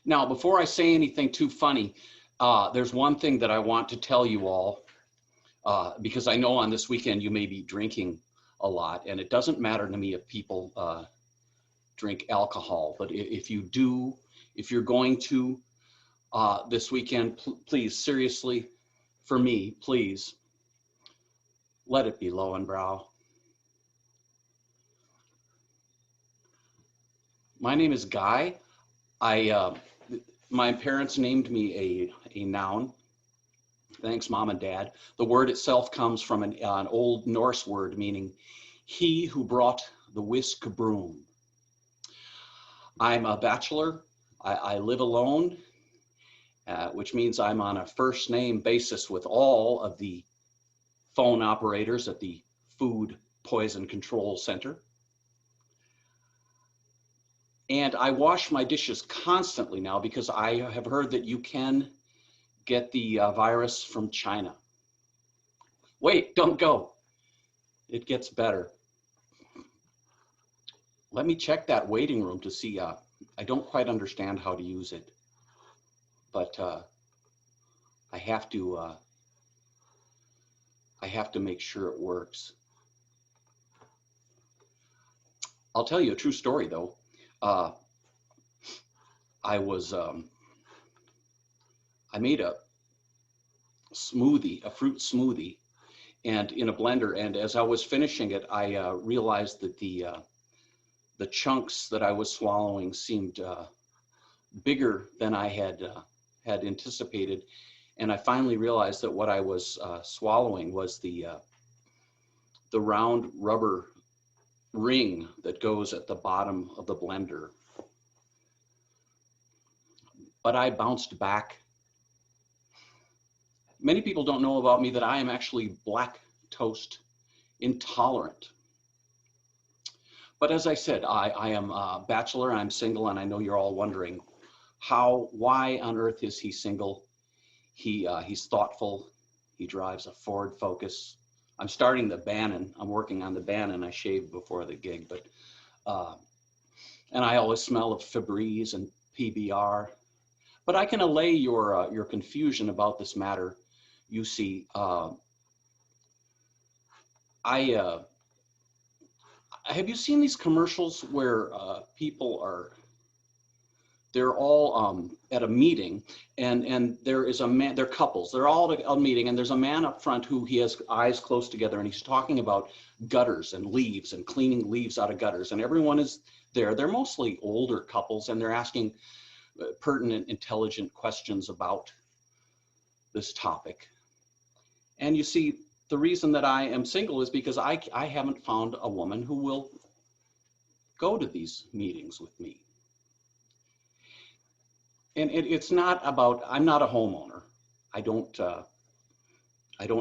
Now, before I say anything too funny, there's one thing that I want to tell you all, because I know on this weekend you may be drinking a lot, and it doesn't matter to me if people drink alcohol, but if you do, if you're going to this weekend, please, seriously, for me, please, let it be Löwenbräu. My name is Guy. My parents named me a noun. Thanks, Mom and Dad. The word itself comes from an Old Norse word meaning he who brought the whisk broom. I'm a bachelor. I live alone, which means I'm on a first name basis with all of the phone operators at the Food Poison Control Center. And I wash my dishes constantly now because I have heard that you can get the virus from China. Wait, don't go. It gets better. Let me check that waiting room to see. I don't quite understand how to use it, but I have to make sure it works. I'll tell you a true story though. I made a smoothie, a fruit smoothie, and in a blender. And as I was finishing it, I realized that the chunks that I was swallowing seemed bigger than I had anticipated. And I finally realized that what I was swallowing was the round rubber ring that goes at the bottom of the blender. But I bounced back. Many people don't know about me that I am actually lactose intolerant. But as I said, I am a bachelor, I'm single, and I know you're all wondering why on earth is he single? He's thoughtful, he drives a Ford Focus. I'm starting the Bannon, I'm working on the Bannon, I shaved before the gig, but, and I always smell of Febreze and PBR. But I can allay your confusion about this matter. You see, have you seen these commercials where people they're all at a meeting and there is a man, they're couples, they're all at a meeting and there's a man up front who he has eyes close together and he's talking about gutters and leaves and cleaning leaves out of gutters, and everyone is there. They're mostly older couples and they're asking pertinent, intelligent questions about this topic. And you see, the reason that I am single is because I haven't found a woman who will go to these meetings with me. And it's not about, I'm not a homeowner. I don't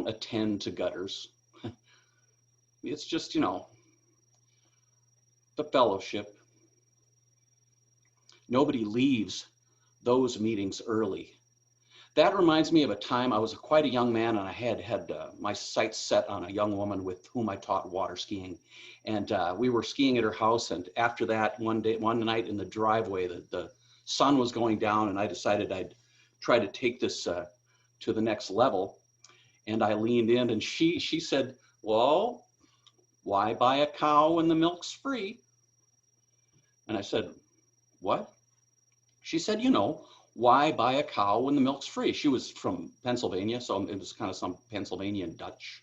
attend to gutters. It's just, you know, the fellowship. Nobody leaves those meetings early. That reminds me of a time I was quite a young man and I had my sights set on a young woman with whom I taught water skiing. And we were skiing at her house, and after that, one night in the driveway, the sun was going down and I decided I'd try to take this to the next level. And I leaned in and she said, well, why buy a cow when the milk's free? And I said, what? She said, you know, why buy a cow when the milk's free? She was from Pennsylvania, so it was kind of some Pennsylvanian Dutch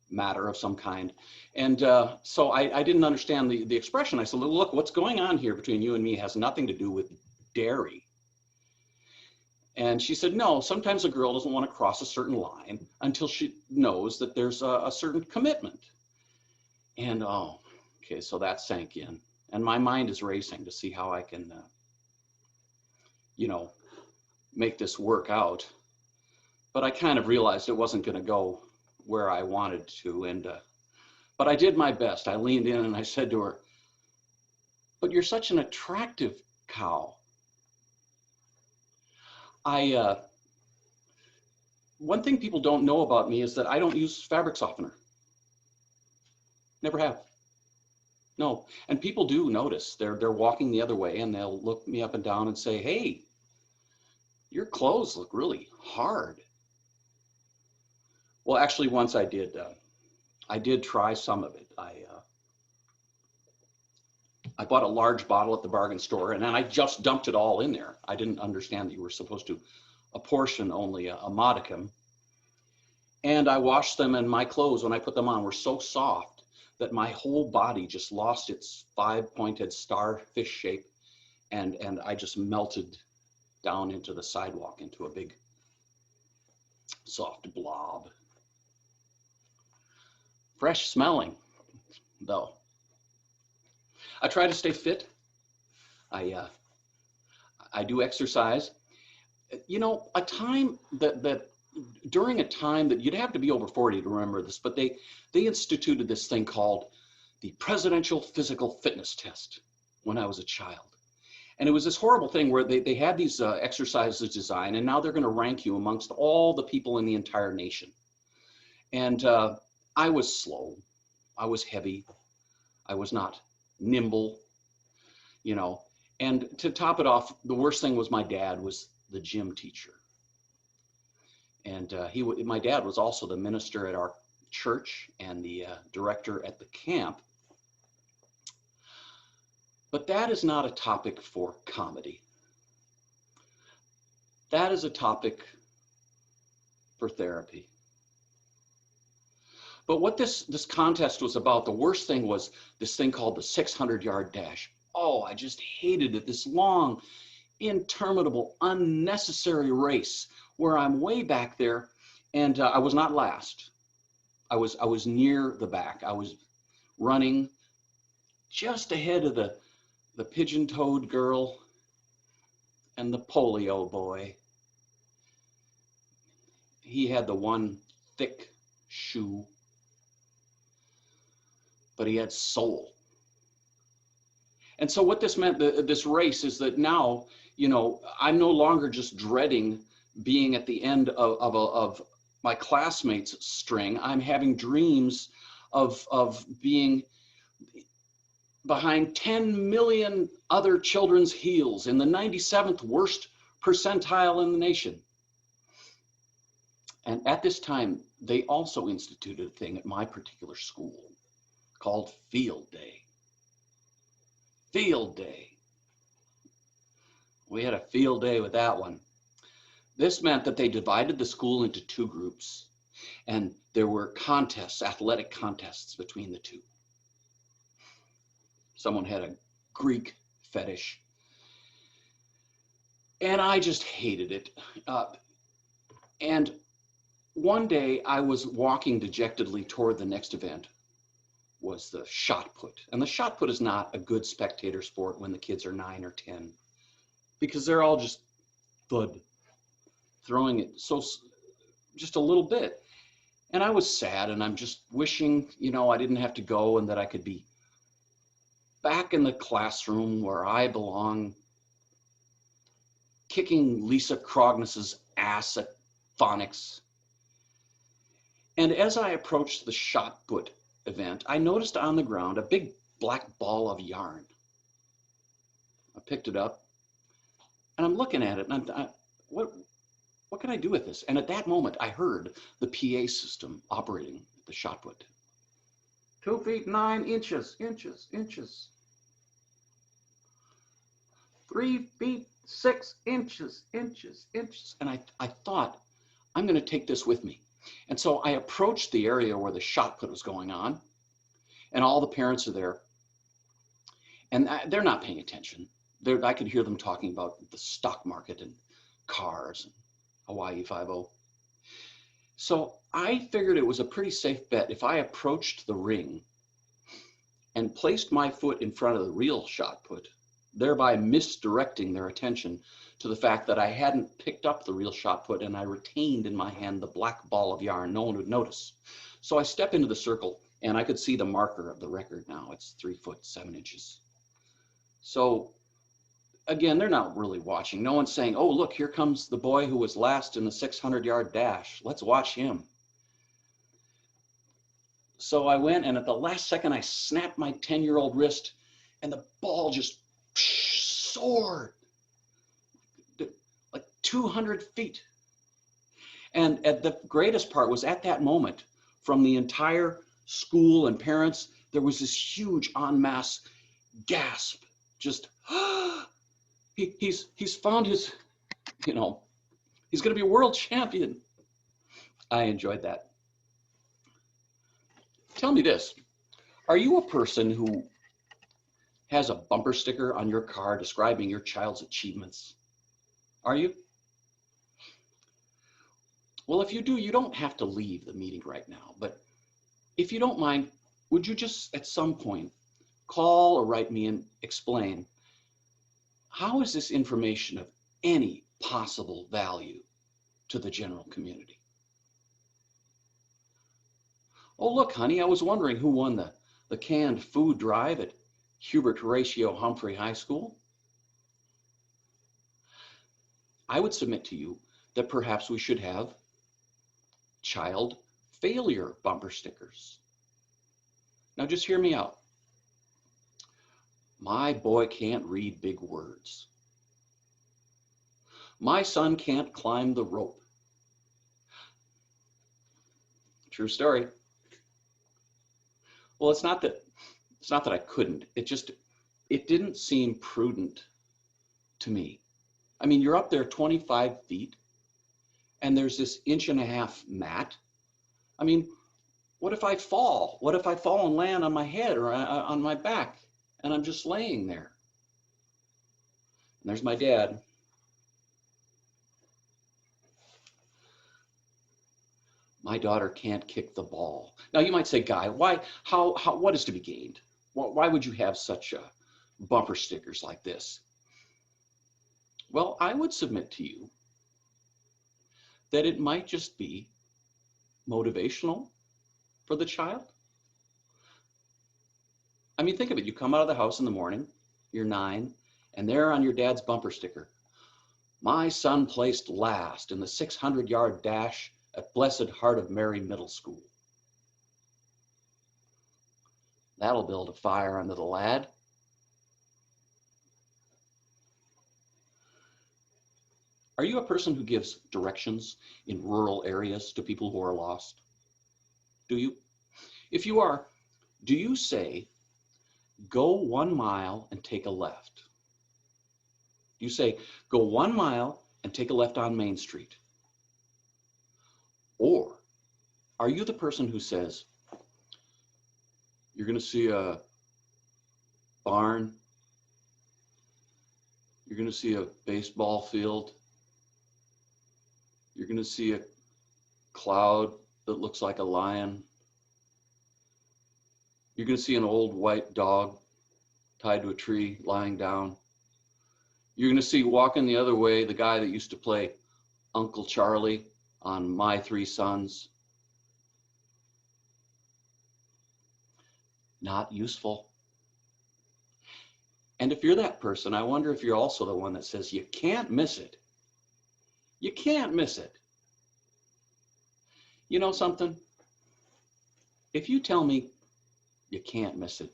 matter of some kind. And so I didn't understand the expression. I said, look, what's going on here between you and me has nothing to do with dairy. And she said, no, sometimes a girl doesn't want to cross a certain line until she knows that there's a certain commitment. And oh, okay, so that sank in. And my mind is racing to see how I can you know, make this work out. But I kind of realized it wasn't going to go where I wanted to. And but I did my best. I leaned in and I said to her, but you're such an attractive cow. One thing people don't know about me is that I don't use fabric softener. Never have. no. And people do notice. They're walking the other way, and they'll look me up and down and say, "Hey, your clothes look really hard." Well, actually, once I did try some of it. I bought a large bottle at the bargain store, and then I just dumped it all in there. I didn't understand that you were supposed to apportion only a modicum. And I washed them, and my clothes, when I put them on, were so soft that my whole body just lost its five-pointed starfish shape, and I just melted down into the sidewalk into a big soft blob. Fresh smelling, though. I try to stay fit. I do exercise. You know, a time that during a time that you'd have to be over 40 to remember this, but they instituted this thing called the Presidential Physical Fitness Test when I was a child. And it was this horrible thing where they had these exercises designed, and now they're going to rank you amongst all the people in the entire nation. And I was slow. I was heavy. I was not nimble, you know. And to top it off, the worst thing was my dad was the gym teacher. And my dad was also the minister at our church and the director at the camp. But that is not a topic for comedy. That is a topic for therapy. But what this contest was about, the worst thing was this thing called the 600-yard dash. Oh, I just hated it. This long, interminable, unnecessary race where I'm way back there, and I was not last. I was near the back. I was running just ahead of the pigeon-toed girl and the polio boy. He had the one thick shoe, but he had soul. And so what this meant, this race, is that now, you know, I'm no longer just dreading being at the end of my classmates' string. I'm having dreams of being behind 10 million other children's heels in the 97th worst percentile in the nation. And at this time, they also instituted a thing at my particular school called Field Day. Field Day. We had a field day with that one. This meant that they divided the school into two groups, and there were contests, athletic contests between the two. Someone had a Greek fetish, and I just hated it. And one day I was walking dejectedly toward the next event, was the shot put. And the shot put is not a good spectator sport when the kids are 9 or 10, because they're all just thud, throwing it so just a little bit. And I was sad, and I'm just wishing, you know, I didn't have to go and that I could be back in the classroom where I belong, kicking Lisa Krogness's ass at phonics. And as I approached the shot put event, I noticed on the ground a big black ball of yarn. I picked it up, and I'm looking at it, and what can I do with this? And at that moment, I heard the PA system operating at the shot put. 2 feet 9 inches, inches. 3 feet 6 inches. And I thought, I'm going to take this with me. And so I approached the area where the shot put was going on, and all the parents are there, and they're not paying attention. I could hear them talking about the stock market and cars and Hawaii Five-0. So I figured it was a pretty safe bet if I approached the ring and placed my foot in front of the real shot put, thereby misdirecting their attention to the fact that I hadn't picked up the real shot put and I retained in my hand the black ball of yarn. No one would notice. So I step into the circle, and I could see the marker of the record now. It's 3 foot 7 inches. So again, they're not really watching. No one's saying, oh, look, here comes the boy who was last in the 600-yard dash. Let's watch him. So I went, and at the last second, I snapped my 10-year-old wrist, and the ball just soared like 200 feet. And at the greatest part was at that moment, from the entire school and parents, there was this huge en masse gasp. Just, he's found his, he's going to be a world champion. I enjoyed that. Tell me this, are you a person who has a bumper sticker on your car describing your child's achievements? Are you? Well, if you do, you don't have to leave the meeting right now, but if you don't mind, would you just at some point call or write me and explain, how is this information of any possible value to the general community? Oh, look, honey, I was wondering who won the canned food drive at Hubert Horatio Humphrey High School. I would submit to you that perhaps we should have child failure bumper stickers. Now just hear me out. My boy can't read big words. My son can't climb the rope. True story. Well, it's not that I couldn't. It didn't seem prudent to me. I mean, you're up there 25 feet and there's this 1.5-inch mat. I mean, what if I fall? What if I fall and land on my head or on my back and I'm just laying there? And there's my dad. My daughter can't kick the ball. Now you might say, Guy, what is to be gained? Why would you have such bumper stickers like this? Well, I would submit to you that it might just be motivational for the child. I mean, think of it. You come out of the house in the morning, you're 9, and there on your dad's bumper sticker, my son placed last in the 600-yard dash at Blessed Heart of Mary Middle School. That'll build a fire under the lad. Are you a person who gives directions in rural areas to people who are lost? Do you? If you are, do you say, go 1 mile and take a left? Do you say, go 1 mile and take a left on Main Street? Or are you the person who says, you're going to see a barn, you're going to see a baseball field, you're going to see a cloud that looks like a lion, you're going to see an old white dog tied to a tree lying down, you're going to see walking the other way the guy that used to play Uncle Charlie on My Three Sons. Not useful. And if you're that person, I wonder if you're also the one that says you can't miss it. You can't miss it. You know something? If you tell me you can't miss it,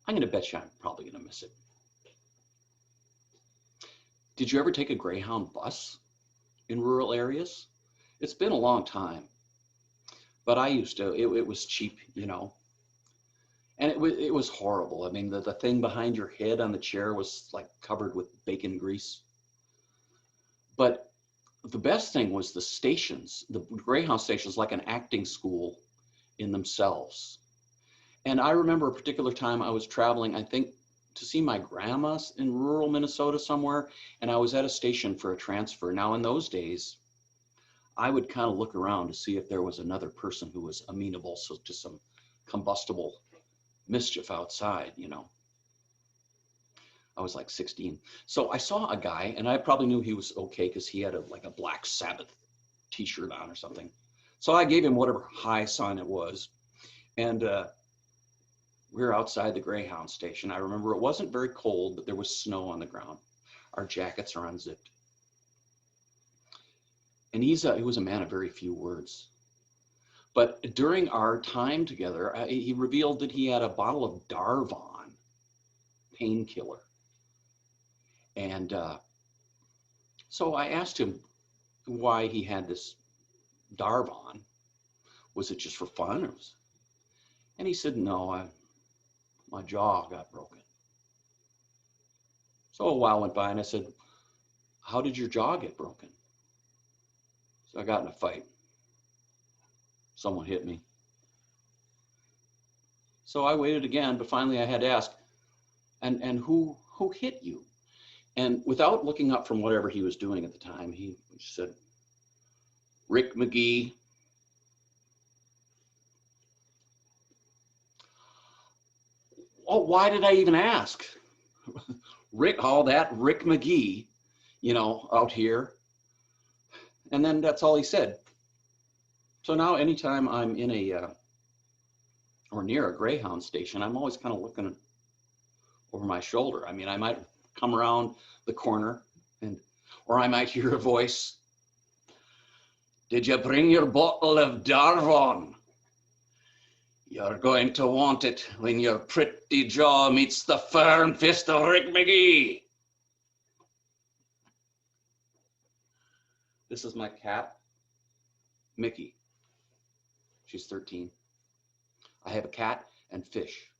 I'm going to bet you I'm probably going to miss it. Did you ever take a Greyhound bus in rural areas? It's been a long time, but I used to. It was cheap, and it was horrible. I mean, the thing behind your head on the chair was like covered with bacon grease. But the best thing was the stations, the Greyhound stations, like an acting school in themselves. And I remember a particular time I was traveling, I think, to see my grandma in rural Minnesota somewhere, and I was at a station for a transfer. Now, in those days, I would kind of look around to see if there was another person who was amenable to some combustible mischief outside, I was like 16. So I saw a guy, and I probably knew he was okay because he had a Black Sabbath t-shirt on or something. So I gave him whatever high sign it was. And we were outside the Greyhound station. I remember it wasn't very cold, but there was snow on the ground. Our jackets are unzipped. And he was a man of very few words. But during our time together, he revealed that he had a bottle of Darvon painkiller. And so I asked him why he had this Darvon. Was it just for fun? And he said, no, my jaw got broken. So a while went by and I said, how did your jaw get broken? So I got in a fight. Someone hit me. So I waited again, but finally I had to ask, and who hit you? And without looking up from whatever he was doing at the time, he said, Rick McGee. Oh, why did I even ask? Rick McGee, out here. And then that's all he said. So now anytime I'm in or near a Greyhound station, I'm always kind of looking over my shoulder. I mean, I might come around the corner or I might hear a voice. Did you bring your bottle of Darvon? You're going to want it when your pretty jaw meets the firm fist of Rick McGee. This is my cat, Mickey. She's 13. I have a cat and fish.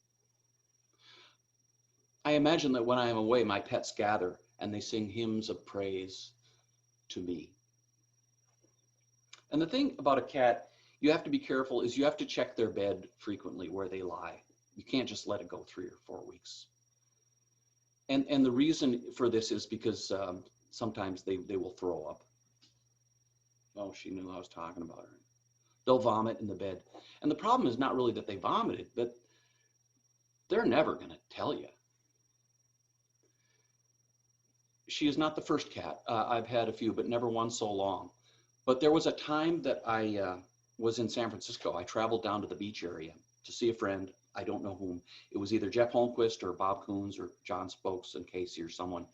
I imagine that when I am away, my pets gather and they sing hymns of praise to me. And the thing about a cat, you have to be careful, is you have to check their bed frequently where they lie. You can't just let it go 3 or 4 weeks. And the reason for this is because sometimes they will throw up. Oh, she knew I was talking about her. They'll vomit in the bed. And the problem is not really that they vomited, but they're never going to tell you. She is not the first cat. I've had a few, but never one so long. But there was a time that I was in San Francisco. I traveled down to the beach area to see a friend. I don't know whom. It was either Jeff Holmquist or Bob Coons or John Spokes and Casey or someone.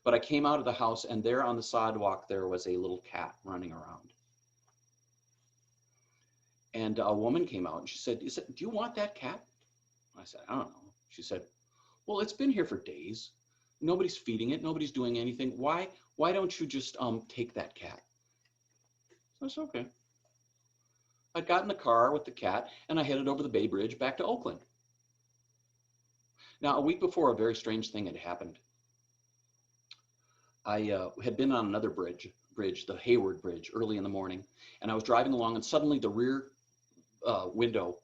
But I came out of the house and there on the sidewalk, there was a little cat running around. And a woman came out and she said, do you want that cat? I said, I don't know. She said, well, it's been here for days. Nobody's feeding it. Nobody's doing anything. Why don't you just take that cat? So I said, okay. I got in the car with the cat and I headed over the Bay Bridge back to Oakland. Now, a week before, a very strange thing had happened. I had been on another bridge, the Hayward Bridge, early in the morning, and I was driving along and suddenly the rear window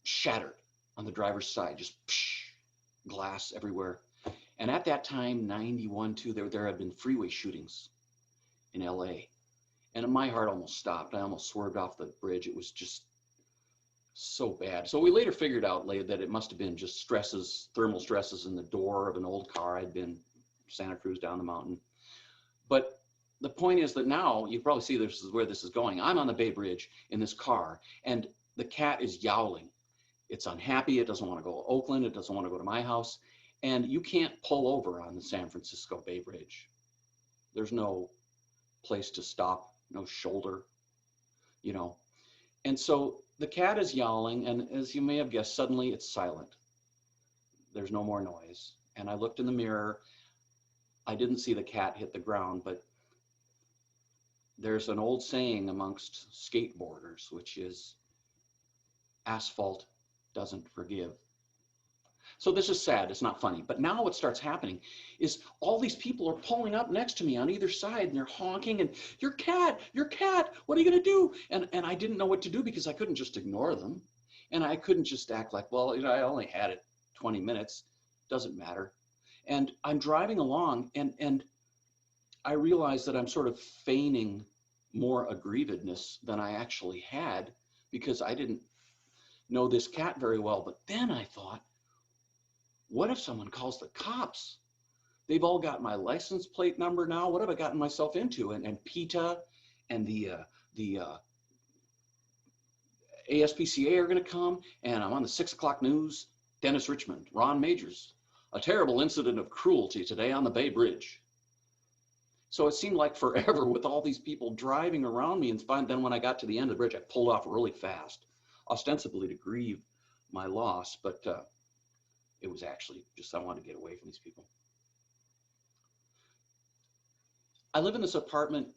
shattered on the driver's side, just glass everywhere. And at that time, 91 too, there had been freeway shootings in LA. And my heart almost stopped. I almost swerved off the bridge. It was just so bad. So we later figured out that it must have been just thermal stresses in the door of an old car. I'd been Santa Cruz down the mountain. But the point is that now, you probably see this is where this is going. I'm on the Bay Bridge in this car, and the cat is yowling. It's unhappy. It doesn't want to go to Oakland. It doesn't want to go to my house. And you can't pull over on the San Francisco Bay Bridge. There's no place to stop, no shoulder, And so the cat is yowling, and as you may have guessed, suddenly it's silent. There's no more noise. And I looked in the mirror. I didn't see the cat hit the ground, but there's an old saying amongst skateboarders, which is asphalt doesn't forgive. So this is sad, it's not funny. But now what starts happening is all these people are pulling up next to me on either side and they're honking and your cat, what are you gonna do? And I didn't know what to do because I couldn't just ignore them. And I couldn't just act like, well, I only had it 20 minutes, doesn't matter. And I'm driving along and I realized that I'm sort of feigning more aggrievedness than I actually had because I didn't know this cat very well. But then I thought, what if someone calls the cops? They've all got my license plate number now. What have I gotten myself into? And PETA and the ASPCA are going to come, and I'm on the 6 o'clock news. Dennis Richmond, Ron Majors, a terrible incident of cruelty today on the Bay Bridge. So it seemed like forever with all these people driving around me. And then when I got to the end of the bridge, I pulled off really fast, ostensibly to grieve my loss, but it was actually just I wanted to get away from these people. I live in this apartment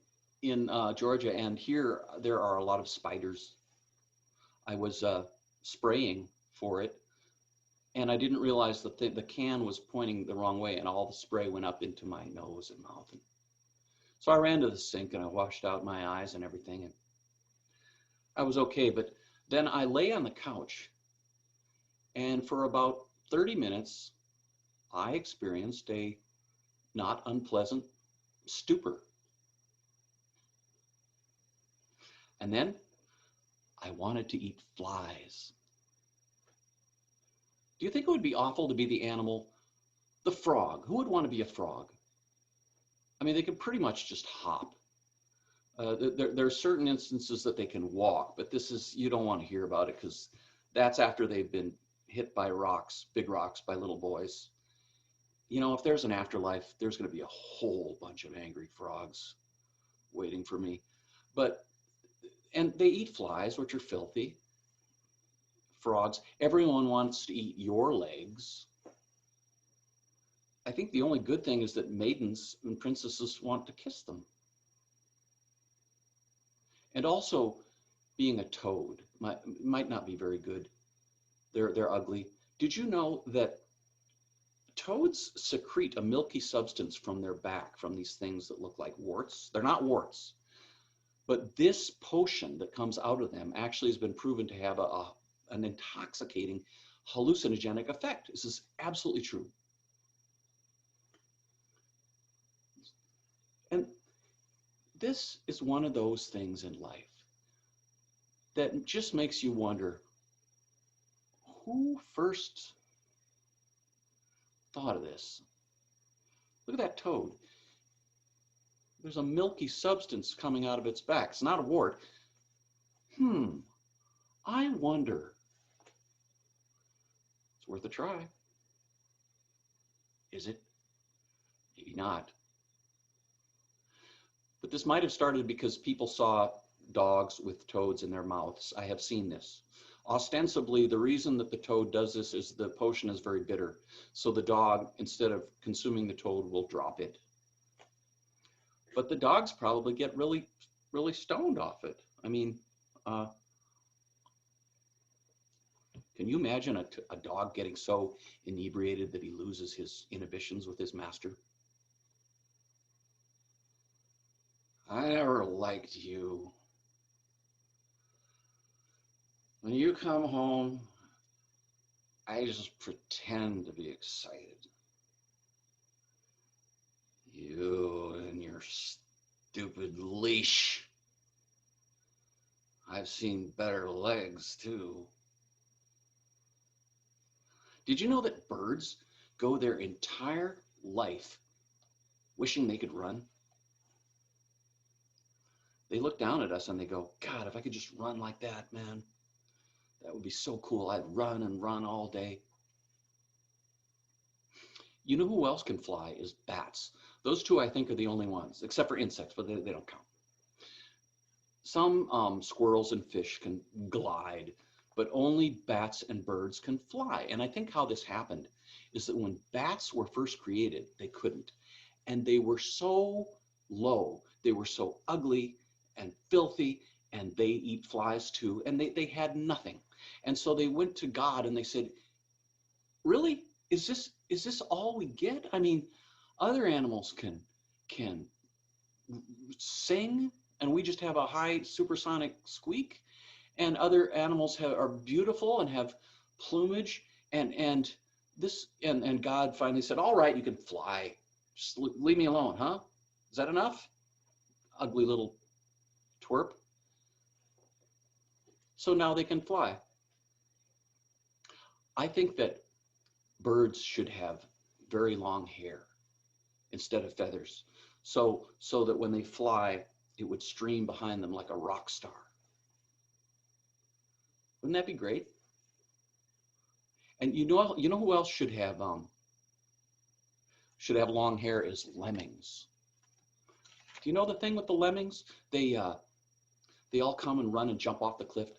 in Georgia, and here there are a lot of spiders. I was spraying for it, and I didn't realize that the can was pointing the wrong way, and all the spray went up into my nose and mouth. And so I ran to the sink and I washed out my eyes and everything, and I was okay. But then I lay on the couch, and for about 30 minutes, I experienced a not unpleasant stupor. And then I wanted to eat flies. Do you think it would be awful to be the animal, the frog? Who would want to be a frog? I mean, they could pretty much just hop. There are certain instances that they can walk, but you don't want to hear about it because that's after they've been hit by rocks, big rocks, by little boys. You know, if there's an afterlife, there's going to be a whole bunch of angry frogs waiting for me. And they eat flies, which are filthy. Frogs. Everyone wants to eat your legs. I think the only good thing is that maidens and princesses want to kiss them. And also, being a toad might not be very good. They're ugly. Did you know that toads secrete a milky substance from their back, from these things that look like warts? They're not warts. But this potion that comes out of them actually has been proven to have an intoxicating hallucinogenic effect. This is absolutely true. And this is one of those things in life that just makes you wonder, who first thought of this? Look at that toad. There's a milky substance coming out of its back. It's not a wart. I wonder. It's worth a try. Is it? Maybe not. But this might have started because people saw dogs with toads in their mouths. I have seen this. Ostensibly, the reason that the toad does this is the potion is very bitter. So the dog, instead of consuming the toad, will drop it. But the dogs probably get really, really stoned off it. I mean, can you imagine a dog getting so inebriated that he loses his inhibitions with his master? I never liked you. When you come home, I just pretend to be excited. You and your stupid leash. I've seen better legs too. Did you know that birds go their entire life wishing they could run? They look down at us and they go, God, if I could just run like that, man, that would be so cool. I'd run and run all day. You know who else can fly is bats. Those two, I think, are the only ones, except for insects, but they don't count. Some squirrels and fish can glide, but only bats and birds can fly. And I think how this happened is that when bats were first created, they couldn't. And they were so low, they were so ugly and filthy, and they eat flies too, and they had nothing. And so they went to God and they said, really? Is this all we get? I mean, other animals can sing and we just have a high supersonic squeak, and other animals are beautiful and have plumage, and God finally said, all right, you can fly. Just leave me alone, huh? Is that enough? Ugly little twerp. So now they can fly. I think that birds should have very long hair instead of feathers, so that when they fly, it would stream behind them like a rock star. Wouldn't that be great? And you know who else should have long hair is lemmings. Do you know the thing with the lemmings? They all come and run and jump off the cliff.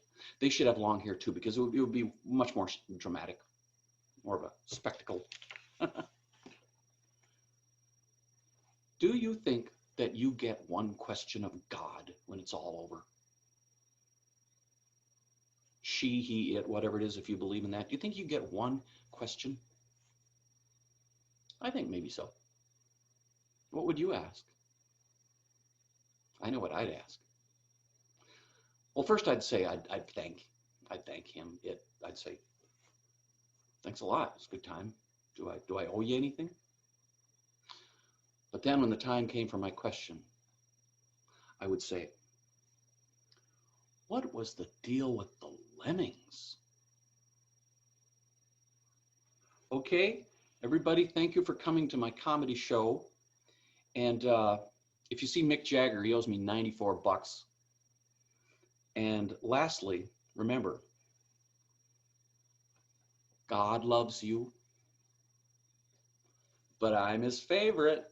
They should have long hair too, because it would be much more dramatic, more of a spectacle. Do you think that you get one question of God when it's all over? She, he, it, whatever it is, if you believe in that, do you think you get one question? I think maybe so. What would you ask? I know what I'd ask. Well, first I'd say I'd thank him. I'd say, thanks a lot. It's a good time. Do I owe you anything? But then when the time came for my question, I would say, what was the deal with the lemmings? Okay, everybody, thank you for coming to my comedy show. And if you see Mick Jagger, he owes me $94. And lastly, remember, God loves you, but I'm his favorite.